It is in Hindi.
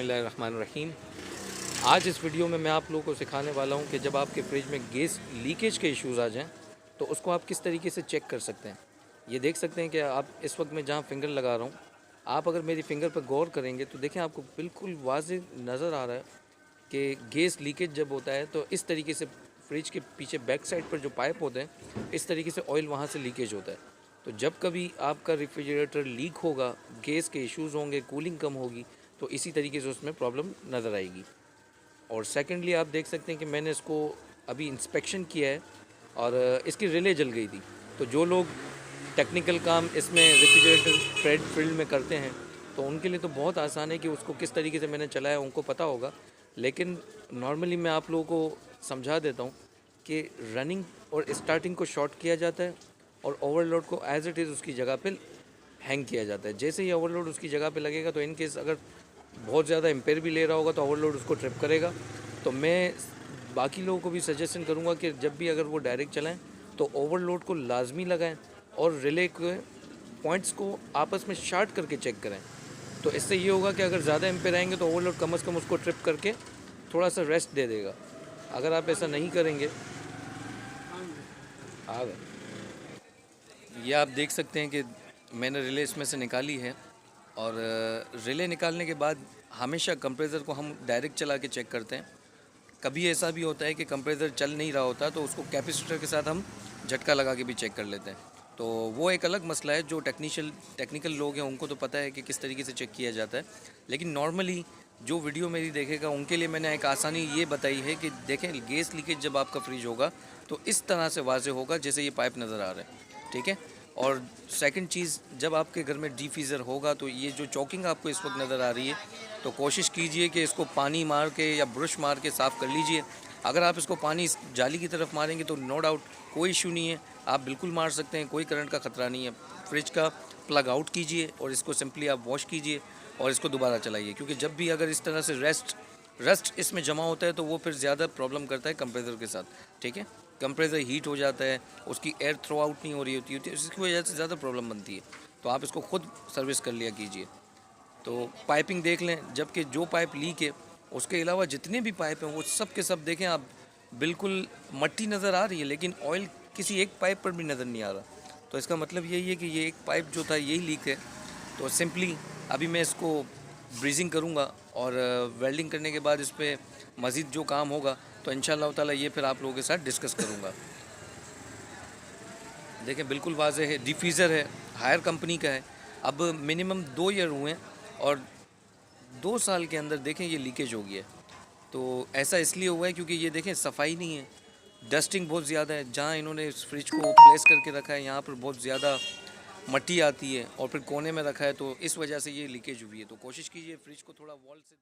बिस्मिल्लाहिर्रहमानिर्रहीम। आज इस वीडियो में मैं आप लोगों को सिखाने वाला हूं कि जब आपके फ्रिज में गैस लीकेज के इश्यूज़ आ जाएं तो उसको आप किस तरीके से चेक कर सकते हैं। ये देख सकते हैं कि आप इस वक्त मैं जहां फिंगर लगा रहा हूं, आप अगर मेरी फिंगर पर गौर करेंगे तो देखें आपको बिल्कुल वाज़ेह नज़र आ रहा है कि गैस लीकेज जब होता है तो इस तरीके से फ्रिज के पीछे बैक साइड पर जो पाइप होते हैं इस तरीके से ऑयल वहाँ से लीकेज होता है। तो जब कभी आपका रेफ्रिजरेटर लीक होगा, गैस के इश्यूज़ होंगे, कूलिंग कम होगी, तो इसी तरीके से उसमें प्रॉब्लम नज़र आएगी। और सेकेंडली आप देख सकते हैं कि मैंने इसको अभी इंस्पेक्शन किया है और इसकी रिले जल गई थी। तो जो लोग टेक्निकल काम इसमें रेफ्रिजरेटर ट्रेड फील्ड में करते हैं तो उनके लिए तो बहुत आसान है कि उसको किस तरीके से मैंने चलाया उनको पता होगा। लेकिन नॉर्मली मैं आप लोगों को समझा देता हूँ कि रनिंग और स्टार्टिंग को शॉर्ट किया जाता है और ओवरलोड को एज इट इज़ उसकी जगह पे हैंग किया जाता है। जैसे ही ओवरलोड उसकी जगह पे लगेगा तो इन केस अगर बहुत ज़्यादा एम्पेयर भी ले रहा होगा तो ओवरलोड उसको ट्रिप करेगा। तो मैं बाकी लोगों को भी सजेशन करूँगा कि जब भी अगर वो डायरेक्ट चलाएं तो ओवरलोड को लाजमी लगाएं और रिले के पॉइंट्स को आपस में शार्ट करके चेक करें। तो इससे ये होगा कि अगर ज़्यादा एम्पेयर आएंगे तो ओवरलोड कम से कम उसको ट्रिप करके थोड़ा सा रेस्ट दे देगा। अगर आप ऐसा नहीं करेंगे, आ गए, ये आप देख सकते हैं कि मैंने रिले इसमें से निकाली है और रिले निकालने के बाद हमेशा कंप्रेसर को हम डायरेक्ट चला के चेक करते हैं। कभी ऐसा भी होता है कि कंप्रेसर चल नहीं रहा होता तो उसको कैपेसिटर के साथ हम झटका लगा के भी चेक कर लेते हैं। तो वो एक अलग मसला है, जो टेक्निकल लोग हैं उनको तो पता है कि किस तरीके से चेक किया जाता है। लेकिन नॉर्मली जो वीडियो मेरी देखेगा उनके लिए मैंने एक आसानी ये बताई है कि देखें गैस लीकेज जब आपका फ्रिज होगा तो इस तरह से वाज़ेह होगा जैसे ये पाइप नज़र आ रहा है, ठीक है। और सेकंड चीज़, जब आपके घर में डीफ्रीज़र होगा तो ये जो चॉकिंग आपको इस वक्त नज़र आ रही है तो कोशिश कीजिए कि इसको पानी मार के या ब्रश मार के साफ़ कर लीजिए। अगर आप इसको पानी इस जाली की तरफ मारेंगे तो नो डाउट कोई इशू नहीं है, आप बिल्कुल मार सकते हैं, कोई करंट का ख़तरा नहीं है। फ्रिज का प्लग आउट कीजिए और इसको सिंपली आप वॉश कीजिए और इसको दोबारा चलाइए, क्योंकि जब भी अगर इस तरह से रस्ट इसमें जमा होता है तो वो फिर ज़्यादा प्रॉब्लम करता है कंप्रेसर के साथ, ठीक है। कंप्रेसर हीट हो जाता है, उसकी एयर थ्रो आउट नहीं हो रही होती है, इसकी वजह से ज़्यादा प्रॉब्लम बनती है। तो आप इसको खुद सर्विस कर लिया कीजिए। तो पाइपिंग देख लें, जबकि जो पाइप लीक है उसके अलावा जितने भी पाइप हैं वो सब के सब देखें आप, बिल्कुल मट्टी नज़र आ रही है लेकिन ऑयल किसी एक पाइप पर भी नज़र नहीं आ रहा। तो इसका मतलब यही है कि ये एक पाइप जो था यही लीक है। तो सिंपली अभी मैं इसको ब्रीजिंग करूँगा और वेल्डिंग करने के बाद इस पर मज़ीद जो काम होगा तो इंशाअल्लाह ताला ये फिर आप लोगों के साथ डिस्कस करूँगा। देखें बिल्कुल वाज़ेह है, डिफ्यूज़र है, हायर कंपनी का है। अब मिनिमम 2 ईयर हुए हैं और 2 साल के अंदर देखें ये लीकेज हो गया है। तो ऐसा इसलिए हुआ है क्योंकि ये देखें सफाई नहीं है, डस्टिंग बहुत ज़्यादा है। जहाँ इन्होंने इस फ्रिज को प्लेस करके रखा है यहाँ पर बहुत ज़्यादा मट्टी आती है और फिर कोने में रखा है, तो इस वजह से ये लीकेज हुई है। तो कोशिश कीजिए फ्रिज को थोड़ा वॉल से